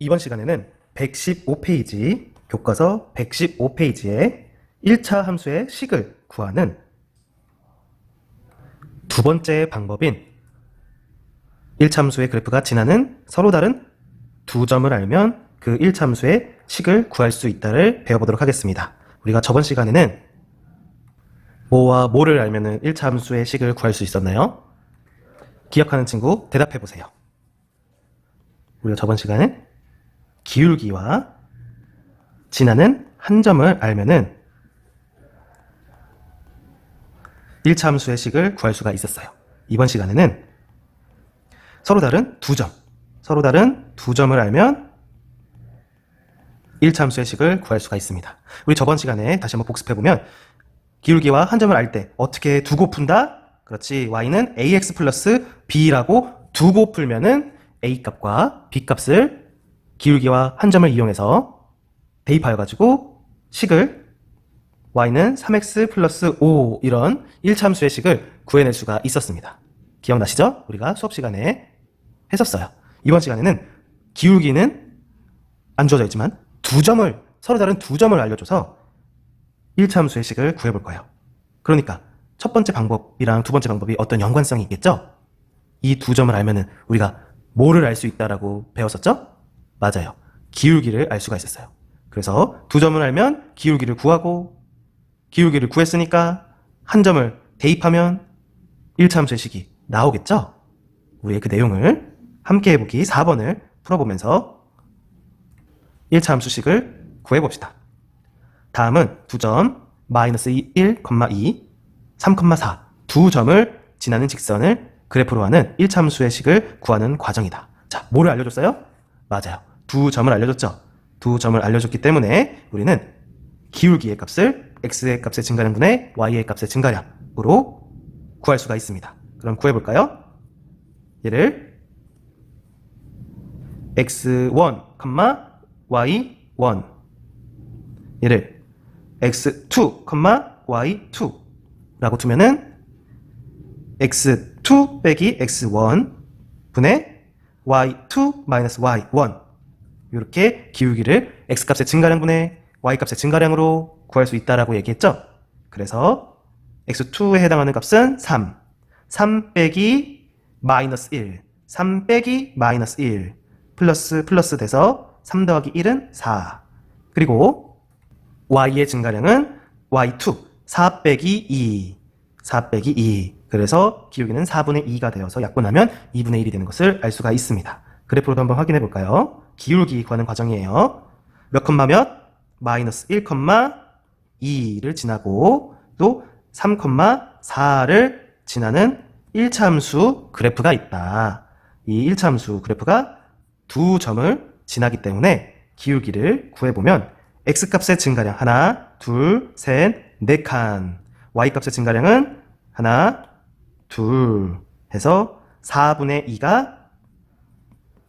이번 시간에는 115페이지, 교과서 115페이지에 1차 함수의 식을 구하는 두 번째 방법인 1차 함수의 그래프가 지나는 서로 다른 두 점을 알면 그 1차 함수의 식을 구할 수 있다를 배워보도록 하겠습니다. 우리가 저번 시간에는 뭐와 뭐를 알면 1차 함수의 식을 구할 수 있었나요? 기억하는 친구 대답해보세요. 우리가 저번 시간에 기울기와 지나는 한 점을 알면은 1차 함수의 식을 구할 수가 있었어요. 이번 시간에는 서로 다른 두 점을 알면 1차 함수의 식을 구할 수가 있습니다. 우리 저번 시간에 다시 한번 복습해보면 기울기와 한 점을 알 때 어떻게 두고 푼다? 그렇지. y는 ax 플러스 b라고 두고 풀면은 a 값과 b 값을 기울기와 한 점을 이용해서 대입하여 가지고 식을 y는 3x 플러스 5 이런 1차 함수의 식을 구해낼 수가 있었습니다. 기억나시죠? 우리가 수업 시간에 했었어요. 이번 시간에는 기울기는 안 주어져 있지만 서로 다른 두 점을 알려줘서 1차 함수의 식을 구해볼 거예요. 그러니까 첫 번째 방법이랑 두 번째 방법이 어떤 연관성이 있겠죠? 이 두 점을 알면은 우리가 뭐를 알 수 있다라고 배웠었죠? 맞아요. 기울기를 알 수가 있었어요. 그래서 두 점을 알면 기울기를 구하고, 기울기를 구했으니까 한 점을 대입하면 1차 함수의 식이 나오겠죠? 우리의 그 내용을 함께 해보기 4번을 풀어보면서 1차 함수식을 구해봅시다. 다음은 두 점, 마이너스 1, 2, 3, 4 두 점을 지나는 직선을 그래프로 하는 1차 함수의 식을 구하는 과정이다. 자, 뭐를 알려줬어요? 맞아요. 두 점을 알려줬죠. 두 점을 알려줬기 때문에 우리는 기울기의 값을 x의 값의 증가량분의 y의 값의 증가량으로 구할 수가 있습니다. 그럼 구해볼까요? 얘를 x1, y1 얘를 x2, y2 라고 두면은 x2 빼기 x1 분의 y2 마이너스 y1 이렇게 기울기를 x값의 증가량분의 y값의 증가량으로 구할 수 있다라고 얘기했죠. 그래서 x2에 해당하는 값은 3 빼기 마이너스 3 빼기 마이너스 1 플러스 돼서 3 더하기 1은 4 그리고 y의 증가량은 y2 4 빼기 2 그래서 기울기는 4분의 2가 되어서 약분하면 2분의 1이 되는 것을 알 수가 있습니다. 그래프로도 한번 확인해 볼까요? 기울기 구하는 과정이에요. 몇 컴마 몇? 마이너스 1, 2를 지나고 또 3, 4를 지나는 1차 함수 그래프가 있다. 이 1차 함수 그래프가 두 점을 지나기 때문에 기울기를 구해보면 x값의 증가량 하나, 둘, 셋, 네 칸 y값의 증가량은 하나, 둘 해서 4분의 2가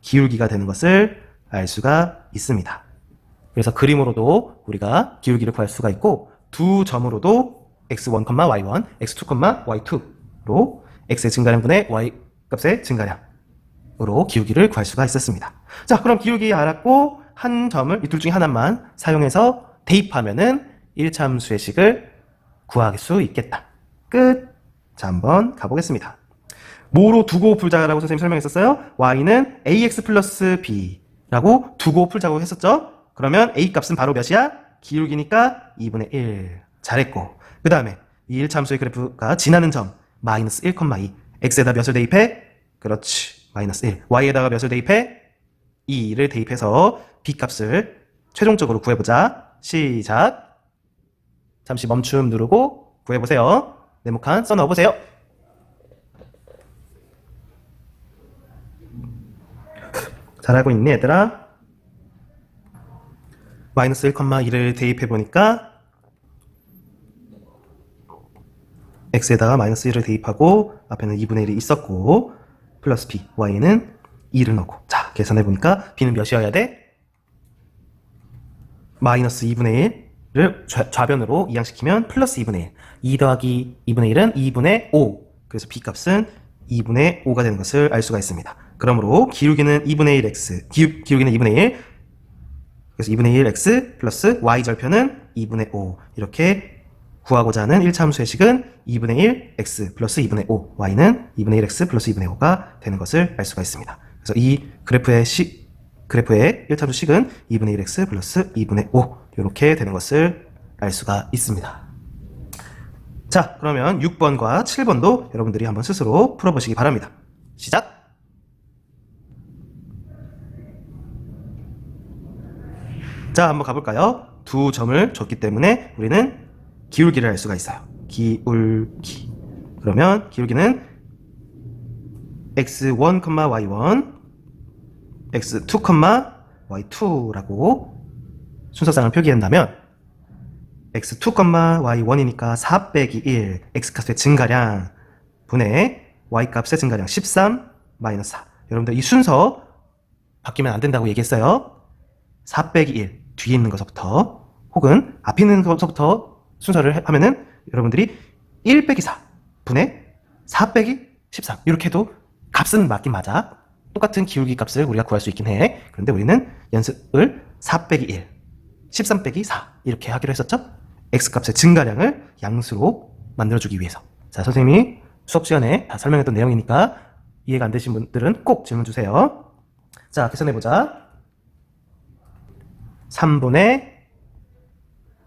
기울기가 되는 것을 알 수가 있습니다. 그래서 그림으로도 우리가 기울기를 구할 수가 있고 두 점으로도 x1, y1, x2, y2로 x의 증가량분의 y값의 증가량으로 기울기를 구할 수가 있었습니다. 자, 그럼 기울기 알았고 한 점을 이 둘 중에 하나만 사용해서 대입하면은 1차 함수의 식을 구할 수 있겠다. 끝. 자, 한번 가보겠습니다. 뭐로 두고 풀자라고 선생님이 설명했었어요? y는 ax 플러스 b라고 두고 풀자고 했었죠? 그러면 a 값은 바로 몇이야? 기울기니까 2분의 1. 잘했고. 그 다음에 이 1차 함수의 그래프가 지나는 점 마이너스 1, 2 x에다 몇을 대입해? 그렇지. 마이너스 1. y에다가 몇을 대입해? 2를 대입해서 b 값을 최종적으로 구해보자. 시작. 잠시 멈춤 누르고 구해보세요. 네모칸 써넣어보세요. 잘하고 있니 얘들아? 마이너스 1, 2를 대입해보니까 x에다가 마이너스 1을 대입하고 앞에는 2분의 1이 있었고 플러스 b, y는 2를 넣고 자, 계산해보니까 b는 몇이어야 돼? 마이너스 2분의 1을 좌변으로 이항시키면 플러스 2분의 1 2 더하기 2분의 1은 2분의 5 그래서 b 값은 2분의 5가 되는 것을 알 수가 있습니다. 그러므로 기울기는 2분의 1x, 기울기는 2분의 1, 그래서 2분의 1x 플러스 y절편은 2분의 5. 이렇게 구하고자 하는 1차 함수의 식은 2분의 1 x 플러스 2분의 5, y는 2분의 1 x 플러스 2분의 5가 되는 것을 알 수가 있습니다. 그래서 이 그래프의 1차 함수 식은 2분의 1 x 플러스 2분의 5 이렇게 되는 것을 알 수가 있습니다. 자, 그러면 6번과 7번도 여러분들이 한번 스스로 풀어보시기 바랍니다. 시작! 자, 한번 가볼까요? 두 점을 줬기 때문에 우리는 기울기를 알 수가 있어요. 기울기. 그러면 기울기는 x1, y1, x2, y2라고 순서상을 표기한다면 x2, y1이니까 4 빼기 1, x값의 증가량 분의 y값의 증가량 13, 마이너스 4. 여러분들 이 순서 바뀌면 안 된다고 얘기했어요. 4 빼기 1, 뒤에 있는 것부터 혹은 앞에 있는 것부터 순서를 하면은 여러분들이 1 빼기 4 분의 4 빼기 13 이렇게 해도 값은 맞긴 맞아. 똑같은 기울기 값을 우리가 구할 수 있긴 해. 그런데 우리는 연습을 4 빼기 1, 13 빼기 4 이렇게 하기로 했었죠. x값의 증가량을 양수로 만들어주기 위해서. 자, 선생님이 수업 시간에 다 설명했던 내용이니까 이해가 안 되신 분들은 꼭 질문 주세요. 자, 계산해보자. 3분의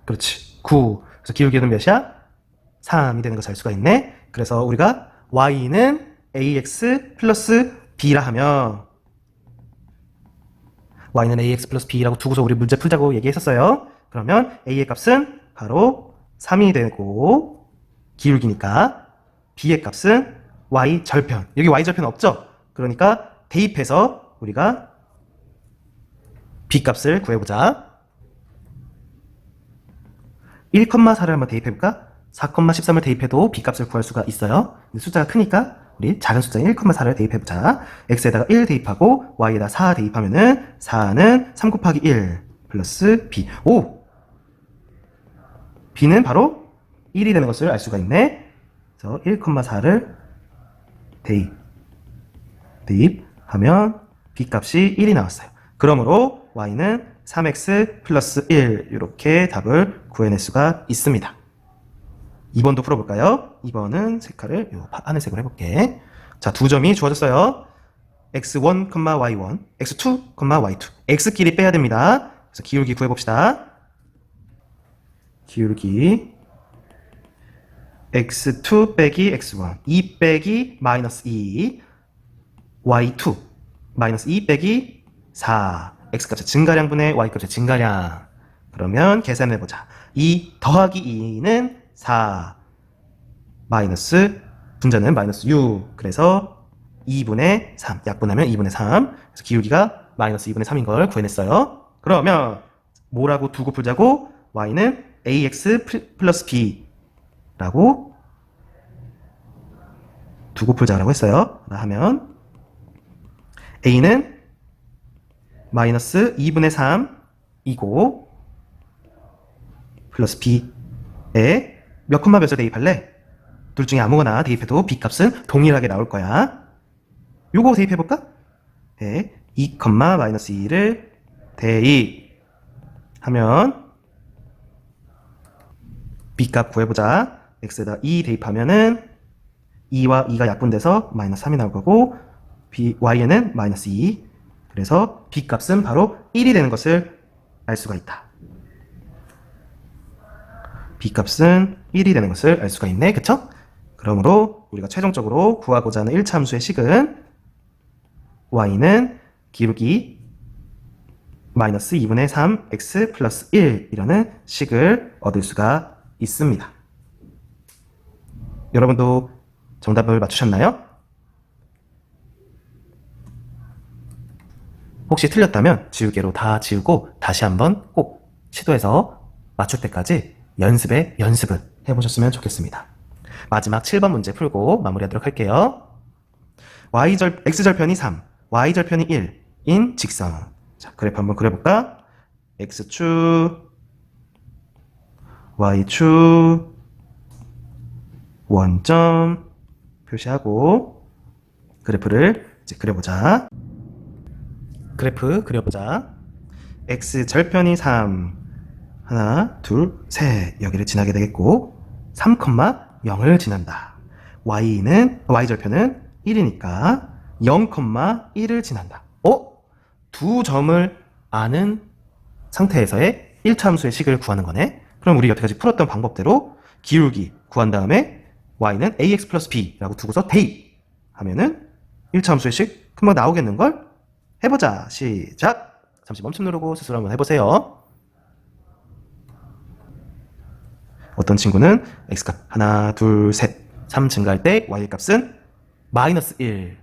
그렇지 9. 그래서 기울기는 몇이야? 3이 되는 것을 알 수가 있네. 그래서 우리가 y는 ax 플러스 b라 하면 y는 ax 플러스 b라고 두고서 우리 문제 풀자고 얘기했었어요. 그러면 a의 값은 바로 3이 되고 기울기니까 b의 값은 y절편. 여기 y절편 없죠? 그러니까 대입해서 우리가 b값을 구해보자. 1,4를 한번 대입해볼까? 4,13을 대입해도 b값을 구할 수가 있어요. 근데 숫자가 크니까 우리 작은 숫자인 1,4를 대입해보자. x에다가 1 대입하고 y에다 4 대입하면은 4는 3 곱하기 1 플러스 b. 오! b는 바로 1이 되는 것을 알 수가 있네. 그래서 1,4를 대입하면 b값이 1이 나왔어요. 그러므로 y는 3x 플러스 1 이렇게 답을 구해낼 수가 있습니다. 2번도 풀어볼까요? 2번은 색깔을 요 하늘색으로 해볼게. 자, 두 점이 주어졌어요. x1, y1, x2, y2. x끼리 빼야 됩니다. 그래서 기울기 구해봅시다. 기울기 x2 빼기 x1, 2 빼기 마이너스 2, y2, 마이너스 2 빼기 4, x값의 증가량분의 y값의 증가량. 그러면 계산해보자. 2 더하기 2는 4, 마이너스 분자는 마이너스 6. 그래서 2분의 3, 약분하면 2분의 3. 그래서 기울기가 마이너스 2분의 3인 걸 구해냈어요. 그러면 뭐라고 두고 풀자고? y는 ax 플러스 b라고 두고 풀자라고 했어요. 하면 a는 마이너스 2분의 3이고 플러스 b에 몇 콤마 몇을 대입할래? 둘 중에 아무거나 대입해도 b값은 동일하게 나올 거야. 요거 대입해볼까? 네, 2, 마이너스 2를 대입하면 b값 구해보자. x에다 2 대입하면은 2와 2가 약분돼서 마이너스 3이 나올 거고 y에는 마이너스 2. 그래서 b값은 바로 1이 되는 것을 알 수가 있다. b값은 1이 되는 것을 알 수가 있네. 그쵸? 그러므로 우리가 최종적으로 구하고자 하는 1차 함수의 식은 y는 기울기 마이너스 2분의 3 x 플러스 1 이라는 식을 얻을 수가 있습니다. 여러분도 정답을 맞추셨나요? 혹시 틀렸다면 지우개로 다 지우고 다시 한번 꼭 시도해서 맞출 때까지 연습을 해보셨으면 좋겠습니다. 마지막 7번 문제 풀고 마무리하도록 할게요. x절편이 3, y절편이 1인 직선. 자, 그래프 한번 그려볼까? x축, y축, 원점 표시하고 그래프를 이제 그려보자. 그래프 그려보자. x 절편이 3 하나 둘 셋 여기를 지나게 되겠고 3,0을 지난다. y 절편은 1이니까 0,1을 지난다. 두 점을 아는 상태에서의 1차 함수의 식을 구하는 거네. 그럼 우리 여태까지 풀었던 방법대로 기울기 구한 다음에 y는 ax 플러스 b라고 두고서 대입하면은 1차 함수의 식 금방 나오겠는걸? 해보자. 시작! 잠시 멈춤 누르고 스스로 한번 해보세요. 어떤 친구는 x값 하나 둘 셋 3 증가할 때 y 값은 마이너스 1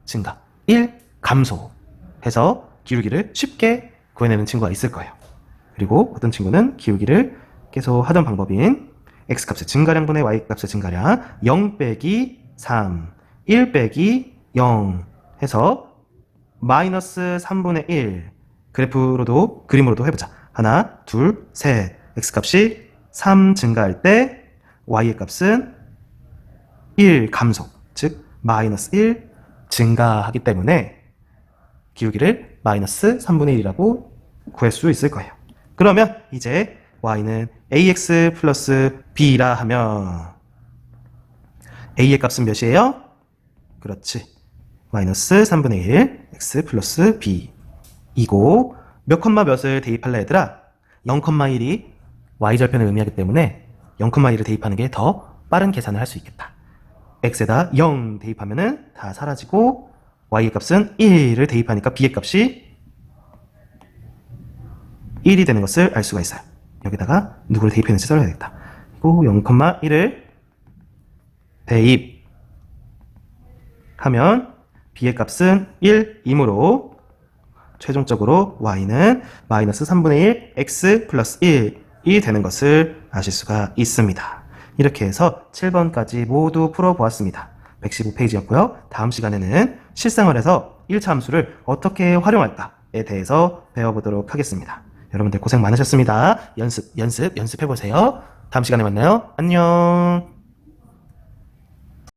증가 1 감소 해서 기울기를 쉽게 구해내는 친구가 있을 거예요. 그리고 어떤 친구는 기울기를 계속 하던 방법인 x값의 증가량분의 y값의 증가량 0 빼기 3 1 빼기 0 해서 마이너스 3분의 1 그림으로도 해보자. 하나 둘 셋 x값이 3 증가할 때 y의 값은 1 감소, 즉 마이너스 1 증가하기 때문에 기울기를 마이너스 3분의 1이라고 구할 수 있을 거예요. 그러면 이제 y는 ax 플러스 b라 하면 a의 값은 몇이에요? 그렇지. 마이너스 3분의 1 x 플러스 b 이고 몇 컴마 몇을 대입할래 얘들아? 0,1이 y절편을 의미하기 때문에 0,1을 대입하는 게 더 빠른 계산을 할 수 있겠다. x에다 0 대입하면은 다 사라지고 y의 값은 1을 대입하니까 b의 값이 1이 되는 것을 알 수가 있어요. 여기다가 누구를 대입했는지 써야 되겠다. 그리고 0,1을 대입하면 b의 값은 1이므로 최종적으로 y는 마이너스 3분의 1 x 플러스 1이 되는 것을 아실 수가 있습니다. 이렇게 해서 7번까지 모두 풀어보았습니다. 115페이지였고요. 다음 시간에는 실생활에서 1차 함수를 어떻게 활용할까에 대해서 배워보도록 하겠습니다. 여러분들 고생 많으셨습니다. 연습해보세요. 다음 시간에 만나요. 안녕.